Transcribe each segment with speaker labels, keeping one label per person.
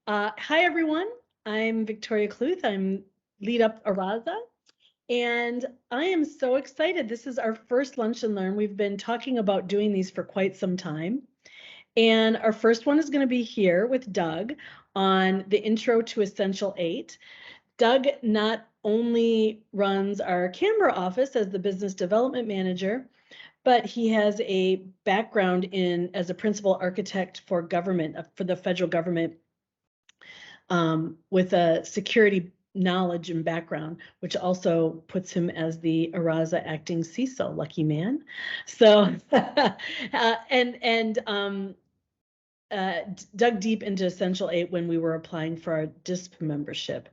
Speaker 1: Hi, everyone. I'm Victoria Cluth. I'm lead up Araza, and I am so excited. This is our first Lunch and Learn. We've been talking about doing these for quite some time. And our first one is going to be here with Doug on the intro to Essential 8. Doug not only runs our Canberra office as the business development manager, but he has a background in as a principal architect for government, for the federal government, with a security knowledge and background, which also puts him as the Araza acting CISO, lucky man. So, dug deep into Essential 8 when we were applying for our DISP membership.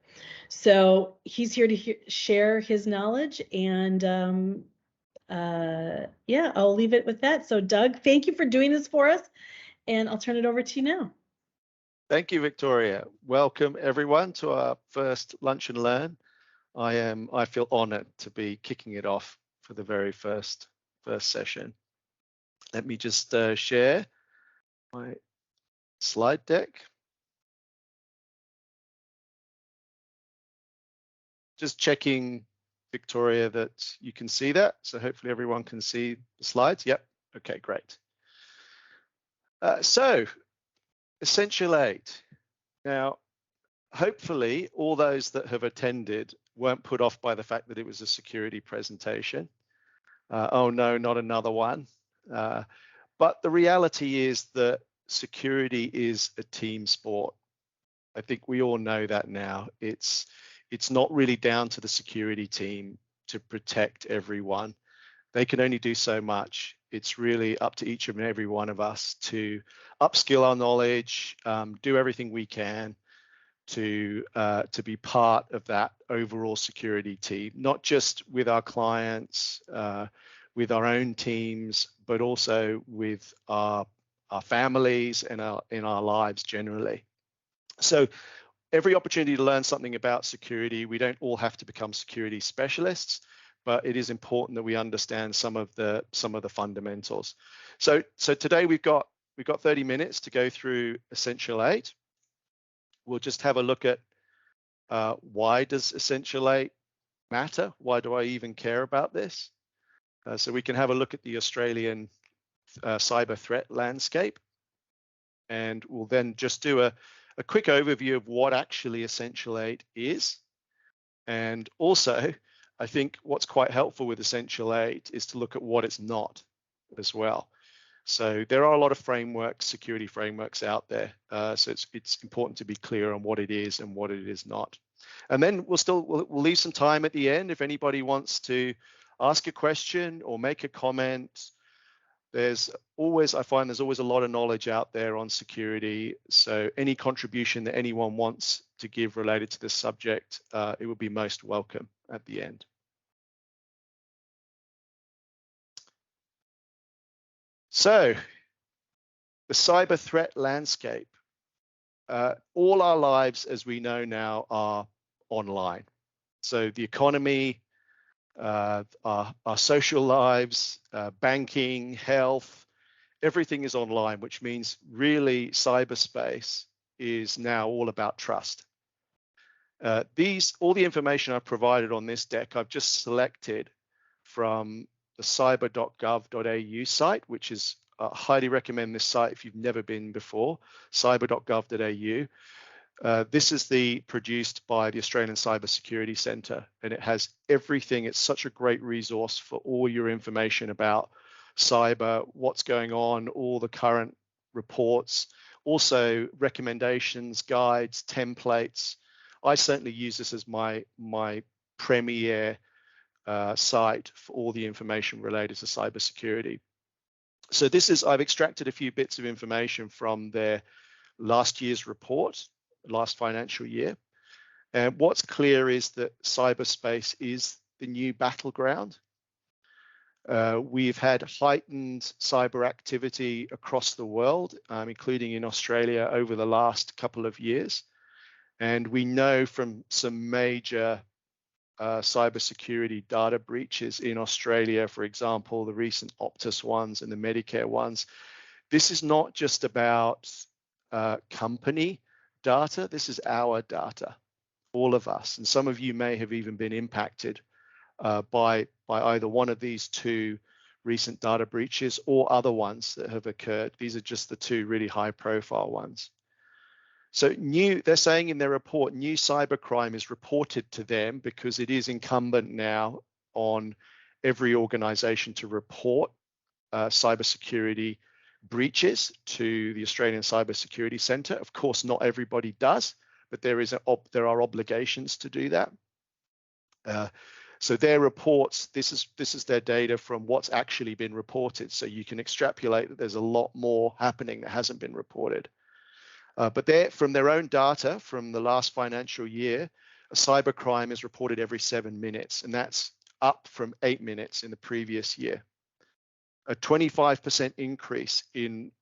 Speaker 1: So he's here to share his knowledge, and yeah, I'll leave it with that. So Doug, thank you for doing this for us, and I'll turn it over to you now.
Speaker 2: Thank you, Victoria. Welcome everyone to our first Lunch and Learn. I feel honored to be kicking it off for the very first session. Let me just share my slide deck. Just checking, Victoria, that you can see that. So hopefully everyone can see the slides. Yep. Okay, great. So Essential 8. Now, hopefully all those that have attended weren't put off by the fact that it was a security presentation. Oh no, not another one. But the reality is that security is a team sport. I think we all know that now. It's not really down to the security team to protect everyone. They can only do so much. It's really up to each and every one of us to upskill our knowledge, do everything we can to be part of that overall security team, not just with our clients, with our own teams, but also with our families and in our lives generally. So every opportunity to learn something about security, we don't all have to become security specialists, but it is important that we understand some of the fundamentals. So today we've got 30 minutes to go through Essential 8. We'll just have a look at why does Essential 8 matter? Why do I even care about this? So we can have a look at the Australian cyber threat landscape, and we'll then just do a quick overview of what actually Essential 8 is. And also, I think what's quite helpful with Essential 8 is to look at what it's not as well. So there are a lot of frameworks, security frameworks out there. So it's important to be clear on what it is and what it is not. And then we'll leave some time at the end if anybody wants to ask a question or make a comment. I find there's always a lot of knowledge out there on security. So any contribution that anyone wants to give related to this subject, it would be most welcome at the end. So the cyber threat landscape, all our lives, as we know now, are online. So the economy, our social lives, banking, health, everything is online, which means really cyberspace is now all about trust. All the information I've provided on this deck, I've just selected from the cyber.gov.au site, which is highly recommend this site if you've never been before, cyber.gov.au. This is produced by the Australian Cyber Security Centre, and it has everything. It's such a great resource for all your information about cyber, what's going on, all the current reports, also recommendations, guides, templates. I certainly use this as my premier site for all the information related to cybersecurity. So I've extracted a few bits of information from their last year's report, last financial year. And what's clear is that cyberspace is the new battleground. We've had heightened cyber activity across the world, including in Australia over the last couple of years. And we know from some major cybersecurity data breaches in Australia, for example, the recent Optus ones and the Medicare ones. This is not just about company data. This is our data, all of us. And some of you may have even been impacted by either one of these two recent data breaches or other ones that have occurred. These are just the two really high-profile ones. So they're saying in their report, new cybercrime is reported to them because it is incumbent now on every organization to report cybersecurity breaches to the Australian Cybersecurity Centre. Of course, not everybody does, but there are obligations to do that. So their reports, this is their data from what's actually been reported. So you can extrapolate that there's a lot more happening that hasn't been reported. But from their own data from the last financial year, a cybercrime is reported every 7 minutes, and that's up from 8 minutes in the previous year. A 25% increase in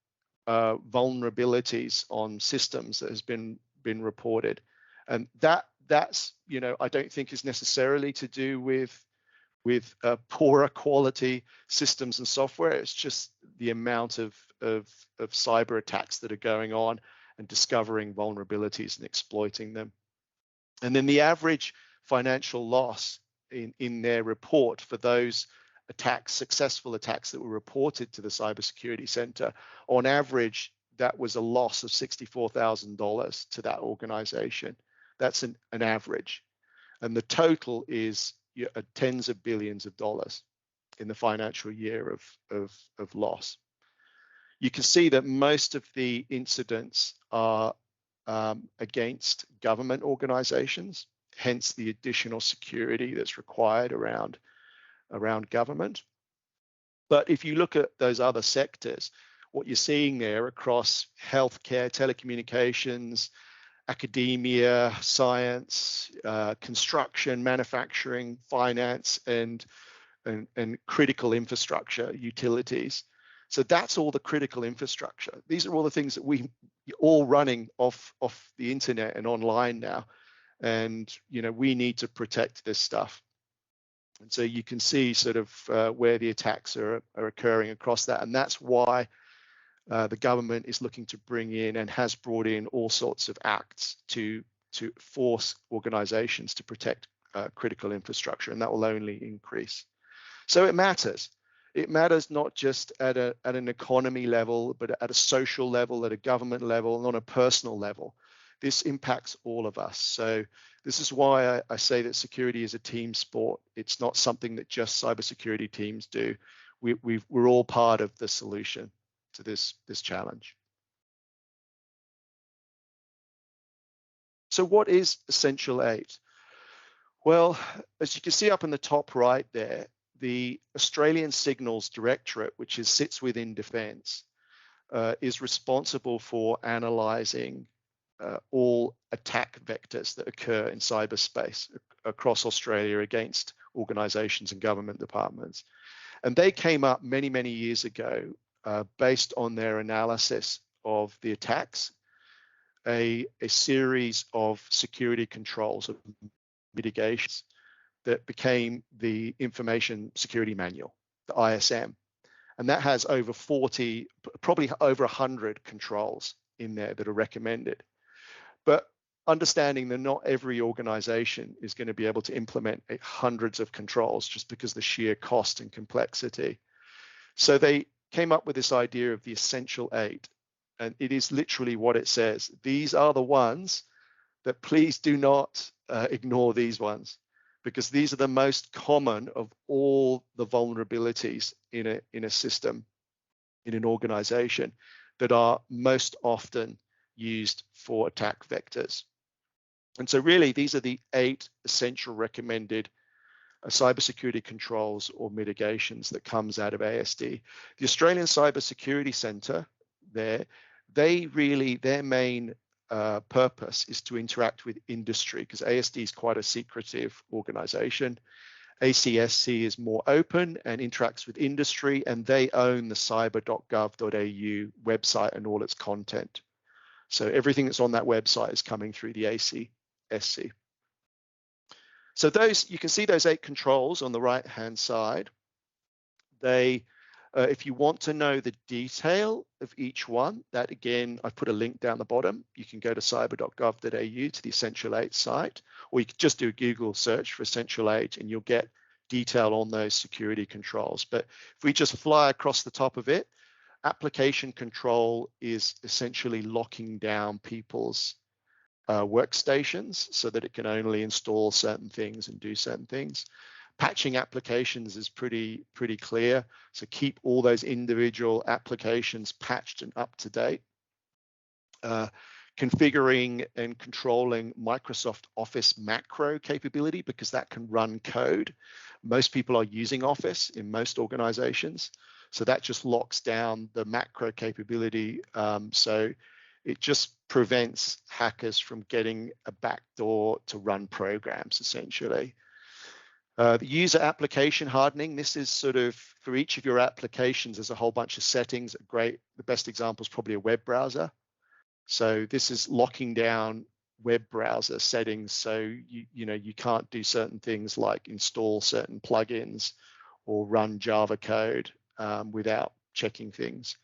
Speaker 2: vulnerabilities on systems that has been reported, and that's I don't think is necessarily to do with poorer quality systems and software. It's just the amount of cyber attacks that are going on and discovering vulnerabilities and exploiting them. And then the average financial loss in their report for those attacks, successful attacks that were reported to the Cybersecurity Centre, on average, that was a loss of $64,000 to that organization. That's an average. And the total is tens of billions of dollars in the financial year of loss. You can see that most of the incidents are against government organizations, hence the additional security that's required around government. But if you look at those other sectors, what you're seeing there across healthcare, telecommunications, academia, science, construction, manufacturing, finance, and critical infrastructure, utilities. So that's all the critical infrastructure. These are all the things that we all running off the internet and online now. And, we need to protect this stuff. And so you can see sort of where the attacks are occurring across that. And that's why the government is looking to bring in and has brought in all sorts of acts to force organizations to protect critical infrastructure. And that will only increase. So it matters. It matters not just at an economy level, but at a social level, at a government level, and on a personal level. This impacts all of us. So this is why I say that security is a team sport. It's not something that just cybersecurity teams do. We're all part of the solution to this challenge. So what is Essential 8? Well, as you can see up in the top right there, the Australian Signals Directorate, which sits within Defence, is responsible for analysing all attack vectors that occur in cyberspace across Australia against organisations and government departments. And they came up many, many years ago based on their analysis of the attacks, a series of security controls, of mitigations that became the Information Security Manual, the ISM. And that has over 40, probably over 100 controls in there that are recommended. But understanding that not every organization is going to be able to implement hundreds of controls just because of the sheer cost and complexity. So they came up with this idea of the Essential 8. And it is literally what it says. These are the ones that please do not ignore these ones, because these are the most common of all the vulnerabilities in a system, in an organization, that are most often used for attack vectors. And so really, these are the 8 essential recommended cybersecurity controls or mitigations that comes out of ASD. The Australian Cybersecurity Centre, their main purpose is to interact with industry, because ASD is quite a secretive organization. ACSC is more open and interacts with industry, and they own the cyber.gov.au website and all its content. So everything that's on that website is coming through the ACSC. So you can see those 8 controls on the right-hand side. They If you want to know the detail of each one, that again, I've put a link down the bottom. You can go to cyber.gov.au to the Essential 8 site, or you can just do a Google search for Essential 8 and you'll get detail on those security controls. But if we just fly across the top of it, application control is essentially locking down people's workstations so that it can only install certain things and do certain things. Patching applications is pretty clear. So keep all those individual applications patched and up to date. Configuring and controlling Microsoft Office macro capability, because that can run code. Most people are using Office in most organizations. So that just locks down the macro capability. So it just prevents hackers from getting a backdoor to run programs, essentially. The user application hardening, this is sort of for each of your applications, there's a whole bunch of settings. The best example is probably a web browser. So this is locking down web browser settings. So you can't do certain things like install certain plugins or run Java code without checking things.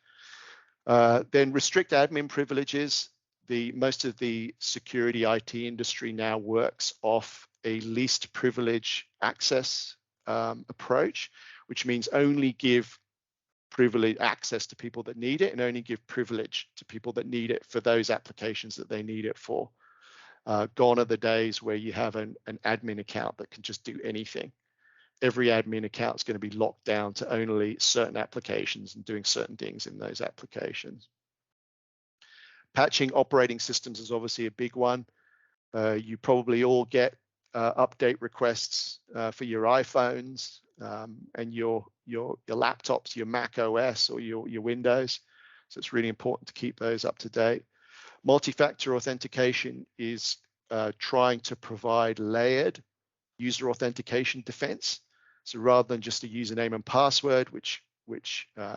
Speaker 2: Then restrict admin privileges. Most of the security IT industry now works off a least privilege access approach, which means only give privilege access to people that need it and only give privilege to people that need it for those applications that they need it for. Gone are the days where you have an admin account that can just do anything. Every admin account is going to be locked down to only certain applications and doing certain things in those applications. Patching operating systems is obviously a big one. You probably all get update requests for your iPhones and your laptops, your Mac OS or your Windows. So it's really important to keep those up to date. Multi-factor authentication is trying to provide layered user authentication defense. So rather than just a username and password, which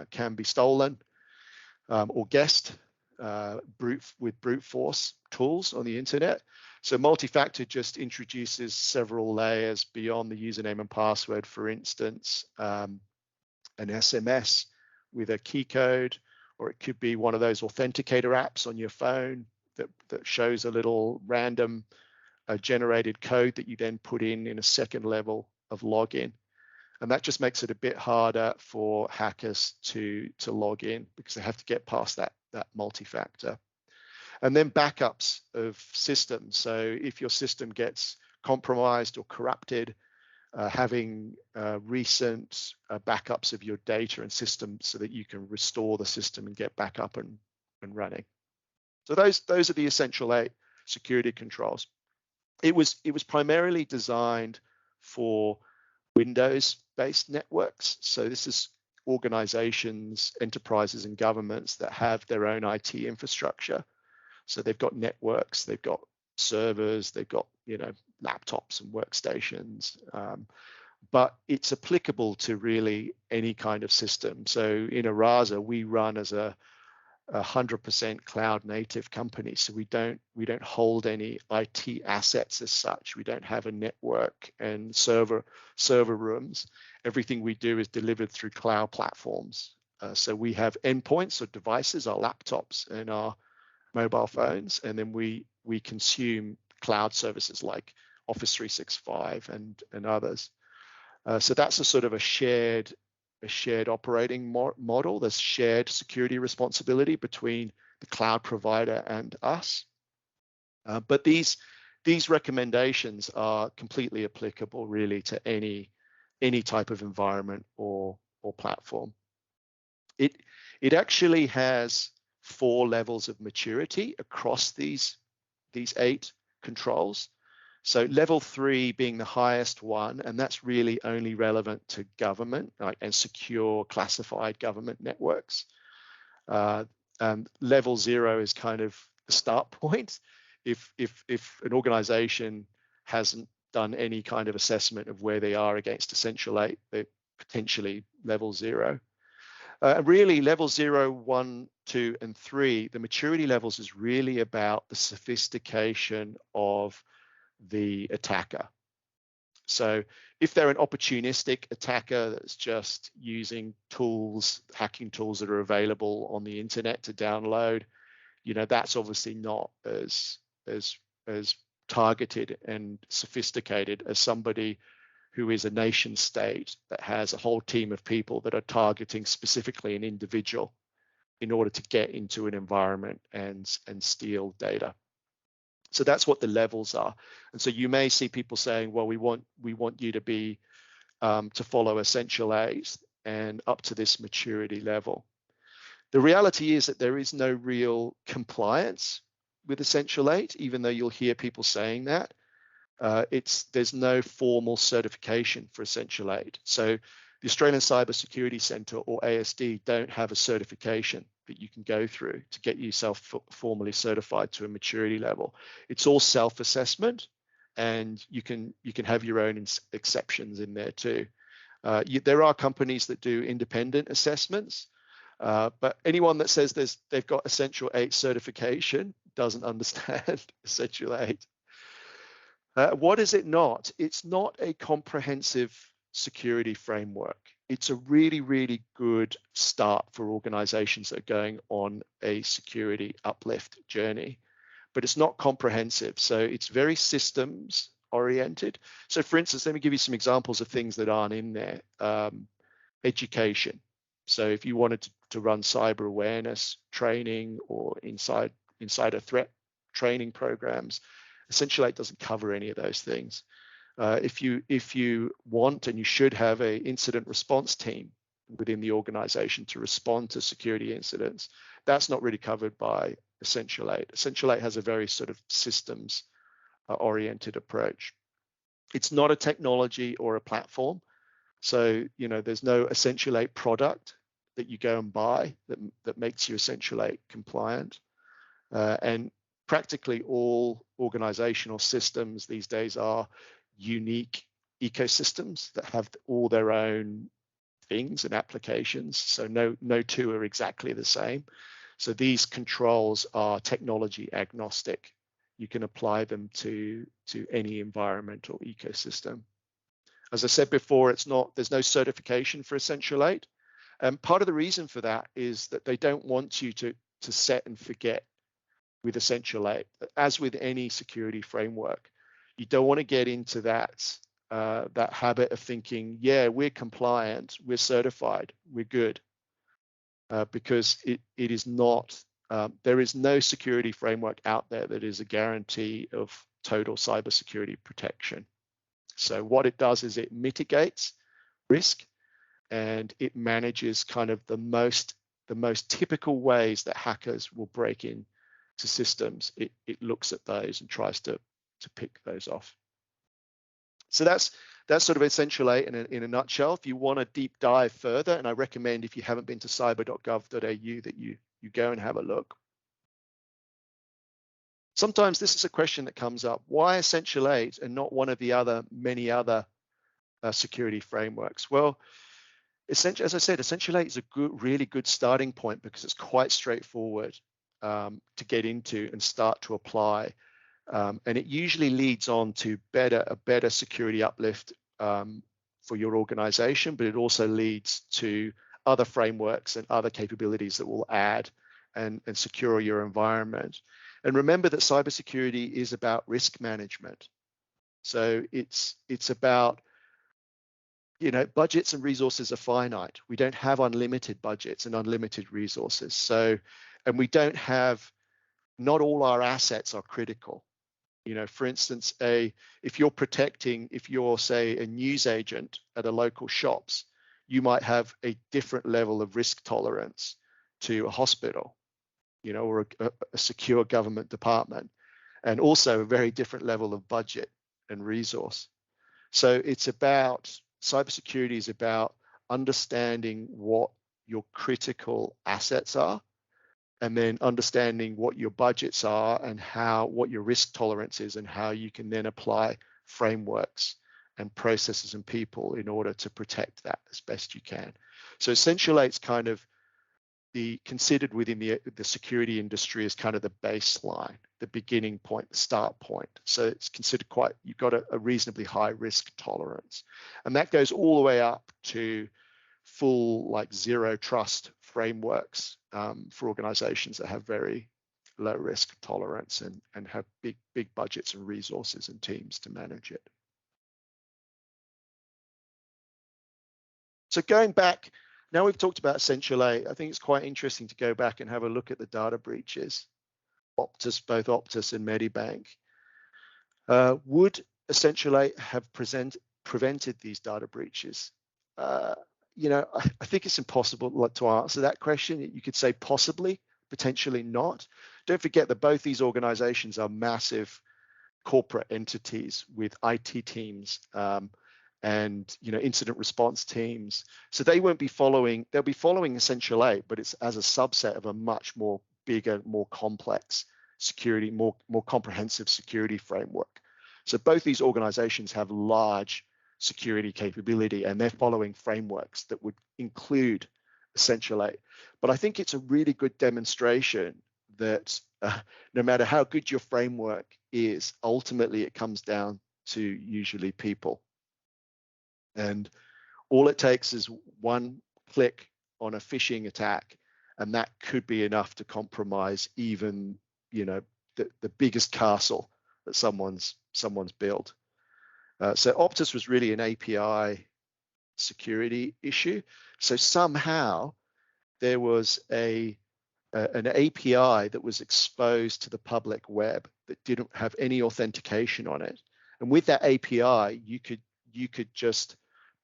Speaker 2: can be stolen or guessed with brute force tools on the internet. So multi-factor just introduces several layers beyond the username and password. For instance, an SMS with a key code, or it could be one of those authenticator apps on your phone that shows a little random generated code that you then put in a second level of login. And that just makes it a bit harder for hackers to log in because they have to get past that multi-factor. And then backups of systems. So if your system gets compromised or corrupted, having recent backups of your data and system so that you can restore the system and get back up and running. So those are the Essential 8 security controls. It was primarily designed for Windows-based networks. So this is organizations, enterprises, and governments that have their own IT infrastructure. So they've got networks, they've got servers, they've got laptops and workstations. But it's applicable to really any kind of system. So in Araza, we run as a 100% cloud native company. So we don't hold any IT assets as such. We don't have a network and server rooms. Everything we do is delivered through cloud platforms. So we have endpoints or devices, our laptops and our mobile phones, and then we consume cloud services like Office 365 and others. So that's a sort of a shared operating model. There's shared security responsibility between the cloud provider and us. But these recommendations are completely applicable really to any type of environment or platform. It actually has 4 levels of maturity across these 8 controls. So level 3 being the highest one, and that's really only relevant to government and secure classified government networks. Level 0 is kind of the start point. If an organization hasn't done any kind of assessment of where they are against Essential 8, they're potentially level 0. Really, level 0, 1, 2, and 3, the maturity levels is really about the sophistication of the attacker. So if they're an opportunistic attacker that's just using tools, hacking tools that are available on the internet to download, that's obviously not as targeted and sophisticated as somebody who is a nation state that has a whole team of people that are targeting specifically an individual in order to get into an environment and steal data. So that's what the levels are. And so you may see people saying, well, we want you to be to follow Essential 8 and up to this maturity level. The reality is that there is no real compliance with Essential 8, even though you'll hear people saying that. There's no formal certification for Essential 8. So the Australian Cyber Security Centre, or ASD, don't have a certification that you can go through to get yourself formally certified to a maturity level. It's all self-assessment, and you can have your own exceptions in there too. There are companies that do independent assessments, but anyone that says they've got Essential 8 certification doesn't understand Essential 8. What is it not? It's not a comprehensive security framework. It's a really, really good start for organizations that are going on a security uplift journey, but it's not comprehensive. So it's very systems oriented. So for instance, let me give you some examples of things that aren't in there. Education. So if you wanted to run cyber awareness training or insider threat training programs, Essential 8 doesn't cover any of those things. If you want, and you should have, a incident response team within the organization to respond to security incidents, that's not really covered by Essential 8. Essential 8 has a very sort of systems oriented approach. It's not a technology or a platform. So, there's no Essential 8 product that you go and buy that makes you Essential 8 compliant. And practically all organizational systems these days are unique ecosystems that have all their own things and applications. So no two are exactly the same. So these controls are technology agnostic. You can apply them to any environmental ecosystem. As I said before, there's no certification for Essential 8. And part of the reason for that is that they don't want you to set and forget with Essential 8. As with any security framework, you don't want to get into that habit of thinking, yeah, we're compliant, we're certified, we're good, because it is not. There is no security framework out there that is a guarantee of total cybersecurity protection. So what it does is it mitigates risk, and it manages kind of the most typical ways that hackers will break in to systems. It looks at those and tries to pick those off. So that's sort of Essential 8 in a nutshell. If you want to deep dive further, and I recommend, if you haven't been to cyber.gov.au, that you go and have a look. Sometimes this is a question that comes up: why Essential 8 and not one of the many other security frameworks? Well, essentially, as I said, Essential 8 is a really good starting point because it's quite straightforward to get into and start to apply. And it usually leads on to a better security uplift for your organization, but it also leads to other frameworks and other capabilities that will add and secure your environment. And remember that cybersecurity is about risk management. So it's about, budgets and resources are finite. We don't have unlimited budgets and unlimited resources. So, and we don't have, not all our assets are critical. For instance, if you're say a news agent at a local shops, you might have a different level of risk tolerance to a hospital, or a secure government department, and also a very different level of budget and resource. So cybersecurity is about understanding what your critical assets are, and then understanding what your budgets are and what your risk tolerance is, and how you can then apply frameworks and processes and people in order to protect that as best you can. So Essential 8's kind of considered within the security industry as kind of the baseline. the beginning point, the start point. So it's considered you've got a reasonably high risk tolerance. And that goes all the way up to full like zero trust frameworks for organizations that have very low risk tolerance and have big budgets and resources and teams to manage it. So going back, now we've talked about Essential 8, I think it's quite interesting to go back and have a look at the data breaches. Both Optus and Medibank. Would Essential 8 have prevented these data breaches? You know, I think it's impossible to answer that question. You could say possibly, potentially not. Don't forget that both these organizations are massive corporate entities with IT teams and incident response teams. So they won't be following, they'll be following Essential 8, but it's as a subset of a much more bigger, more complex security, more comprehensive security framework. So both these organizations have large security capability and they're following frameworks that would include Essential 8. But I think it's a really good demonstration that no matter how good your framework is, ultimately it comes down to usually people. And all it takes is one click on a phishing attack, and that could be enough to compromise even, the biggest castle that someone's built. So Optus was really an API security issue. So somehow there was an API that was exposed to the public web that didn't have any authentication on it. And with that API, you could just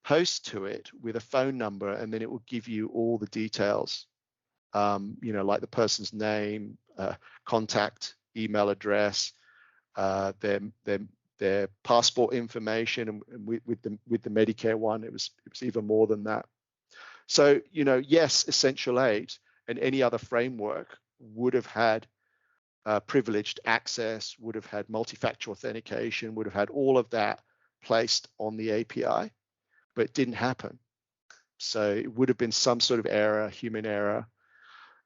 Speaker 2: post to it with a phone number, and then it will give you all the details, like the person's name, contact, email address, their passport information, and with the Medicare one, it was even more than that. So yes, Essential 8 and any other framework would have had privileged access, would have had multi-factor authentication, would have had all of that placed on the API, but it didn't happen. So it would have been some sort of error, human error.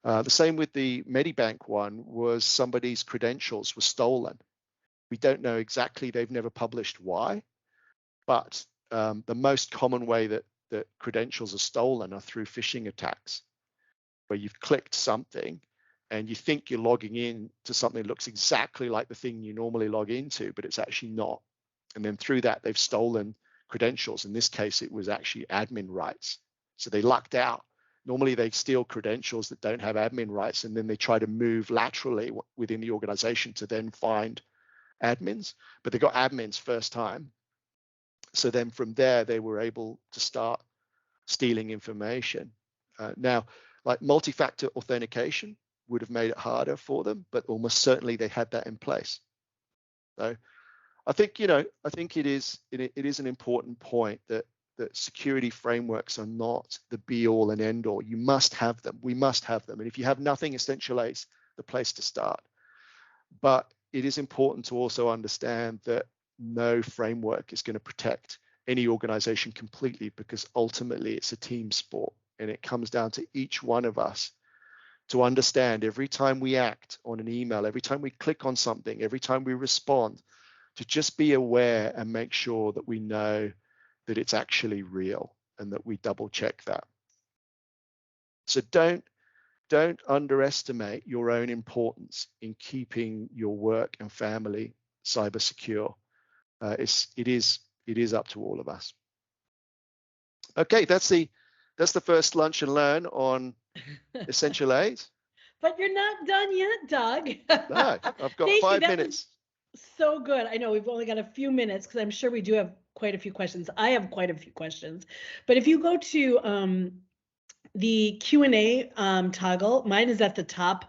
Speaker 2: The same with the Medibank one, was somebody's credentials were stolen. We don't know exactly, they've never published why, but the most common way that credentials are stolen are through phishing attacks, where you've clicked something and you think you're logging in to something that looks exactly like the thing you normally log into, but it's actually not. And then through that, they've stolen credentials. In this case, it was actually admin rights. So they lucked out. Normally they steal credentials that don't have admin rights, and then they try to move laterally within the organization to then find admins, but they got admins first time. So then from there, they were able to start stealing information. Now, like multi-factor authentication would have made it harder for them, but almost certainly they had that in place. So I think, it is an important point that security frameworks are not the be all and end all. You must have them. We must have them. And if you have nothing, Essential 8's the place to start. But it is important to also understand that no framework is going to protect any organization completely, because ultimately it's a team sport, and it comes down to each one of us to understand every time we act on an email, every time we click on something, every time we respond, to just be aware and make sure that we know that it's actually real and that we double check that. So don't underestimate your own importance in keeping your work and family cyber secure. It is up to all of us. Okay, that's the first lunch and learn on Essential 8.
Speaker 1: But you're not done yet, Doug.
Speaker 2: No, I've got 5 minutes.
Speaker 1: So good. I know we've only got a few minutes because I'm sure we do have quite a few questions. I have quite a few questions. But if you go to the Q&A toggle, mine is at the top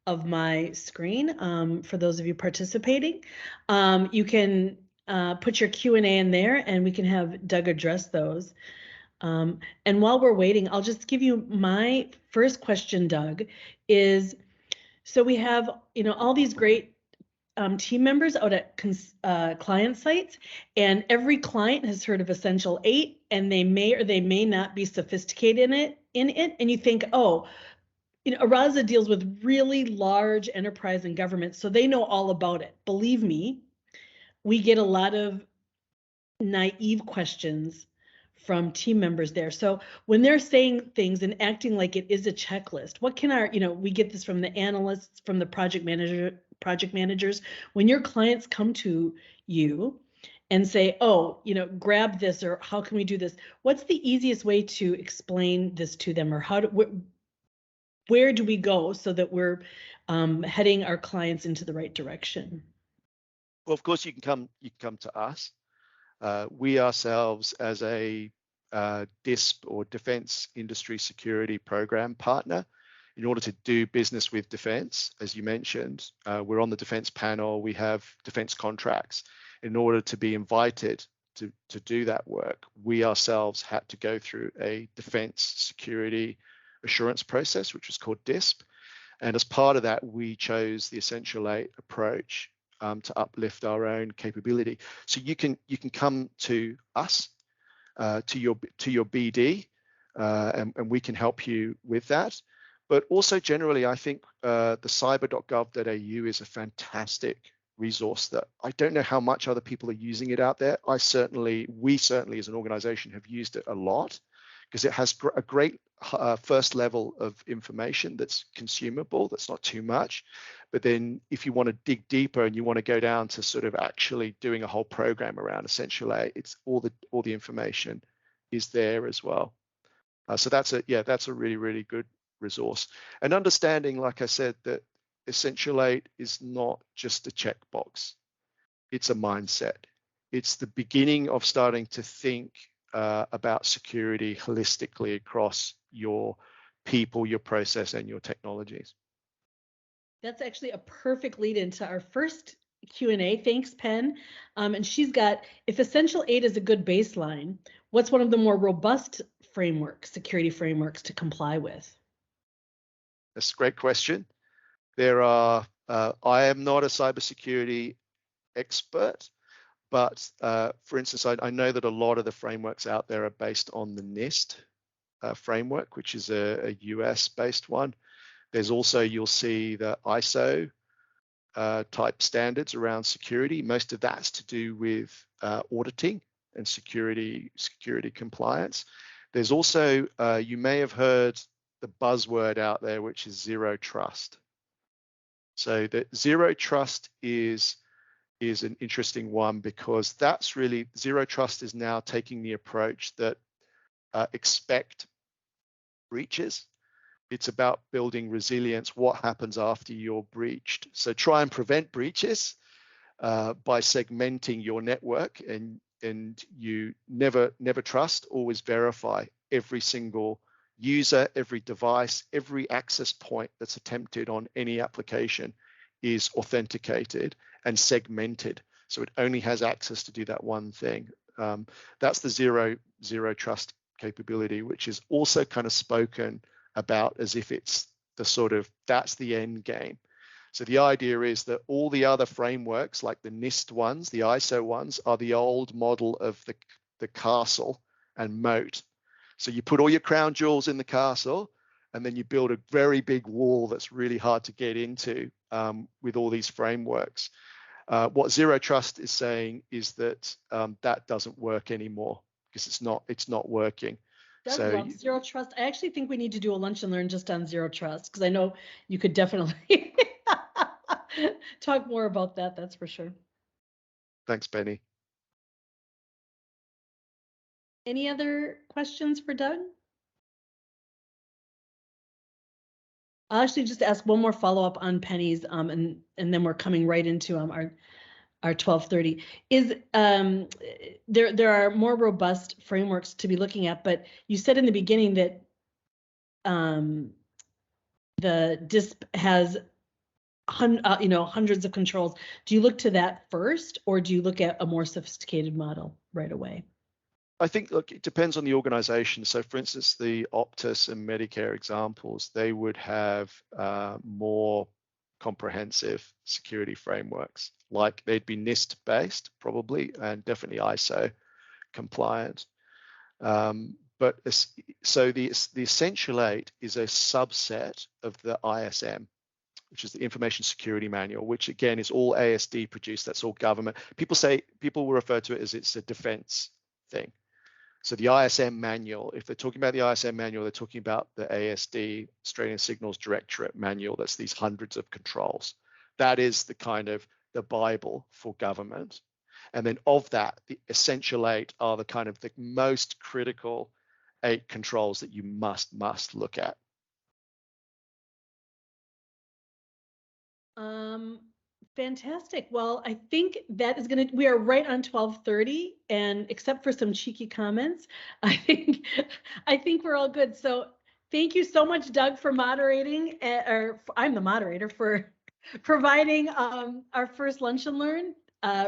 Speaker 1: of my screen for those of you participating. You can put your Q&A in there and we can have Doug address those. And while we're waiting, I'll just give you my first question, Doug, is, so we have, all these great team members out at client sites, and every client has heard of Essential 8, and they may or they may not be sophisticated in it. And you think, oh, Araza deals with really large enterprise and government, so they know all about it. Believe me, we get a lot of naive questions from team members there. So when they're saying things and acting like it is a checklist, what can we get this from the analysts, from the project managers. When your clients come to you and say, oh, grab this, or how can we do this? What's the easiest way to explain this to them, or where do we go so that we're heading our clients into the right direction?
Speaker 2: Well, of course, you can come to us. We ourselves, as a DISP or Defense Industry Security Program partner, in order to do business with defense, as you mentioned, we're on the defense panel, we have defense contracts. In order to be invited to do that work, we ourselves had to go through a defense security assurance process, which was called DISP. And as part of that, we chose the Essential 8 approach to uplift our own capability. So you can come to us, to your BD, and we can help you with that. But also generally, I think the cyber.gov.au is a fantastic resource that I don't know how much other people are using it out there. We certainly as an organization have used it a lot, because it has a great first level of information that's consumable, that's not too much. But then if you want to dig deeper and you want to go down to sort of actually doing a whole program around Essential 8, it's all the information is there as well. So that's a really, really good resource. And understanding, like I said, that Essential 8 is not just a checkbox. It's a mindset. It's the beginning of starting to think about security holistically across your people, your process, and your technologies.
Speaker 1: That's actually a perfect lead into our first Q&A. Thanks, Penn. And she's got, if Essential 8 is a good baseline, what's one of the more robust security frameworks to comply with?
Speaker 2: That's a great question. There are, I am not a cybersecurity expert, but for instance, I know that a lot of the frameworks out there are based on the NIST framework, which is a US-based one. There's also, you'll see the ISO type standards around security. Most of that's to do with auditing and security compliance. There's also, you may have heard the buzzword out there, which is zero trust. So the zero trust is an interesting one, because that's really, zero trust is now taking the approach that expect breaches. It's about building resilience. What happens after you're breached? So try and prevent breaches by segmenting your network, and you never trust, always verify. Every single user, every device, every access point that's attempted on any application is authenticated and segmented, so it only has access to do that one thing. That's the zero trust capability, which is also kind of spoken about as if it's that's the end game. So the idea is that all the other frameworks, like the NIST ones, the ISO ones, are the old model of the castle and moat. So you put all your crown jewels in the castle, and then you build a very big wall that's really hard to get into with all these frameworks. What zero trust is saying is that that doesn't work anymore, because it's not working.
Speaker 1: Doug loves zero trust. I actually think we need to do a lunch and learn just on zero trust, because I know you could definitely talk more about that. That's for sure.
Speaker 2: Thanks, Benny.
Speaker 1: Any other questions for Doug? I'll actually just ask one more follow-up on Penny's, and then we're coming right into our 12:30. Is there are more robust frameworks to be looking at, but you said in the beginning that the DISP has hundreds of controls. Do you look to that first, or do you look at a more sophisticated model right away?
Speaker 2: I think, look, it depends on the organization. So for instance, the Optus and Medicare examples, they would have more comprehensive security frameworks. Like they'd be NIST based probably, and definitely ISO compliant. But so the Essential 8 is a subset of the ISM, which is the Information Security Manual, which again is all ASD produced. That's all government. People will refer to it as it's a defense thing. So the ISM manual, if they're talking about the ISM manual, they're talking about the ASD, Australian Signals Directorate manual. That's these hundreds of controls. That is the kind of the Bible for government. And then of that, the Essential 8 are the kind of the most critical 8 controls that you must look at.
Speaker 1: Fantastic. Well, I think that is we are right on 12:30, and except for some cheeky comments, I think we're all good. So thank you so much, Doug, for moderating, or I'm the moderator for providing our first Lunch and Learn.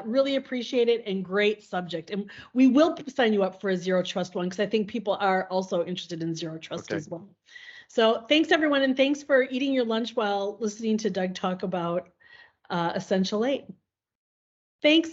Speaker 1: Really appreciate it, and great subject. And we will sign you up for a Zero Trust one, because I think people are also interested in Zero Trust as well. So thanks, everyone, and thanks for eating your lunch while listening to Doug talk about Essential 8. Thanks.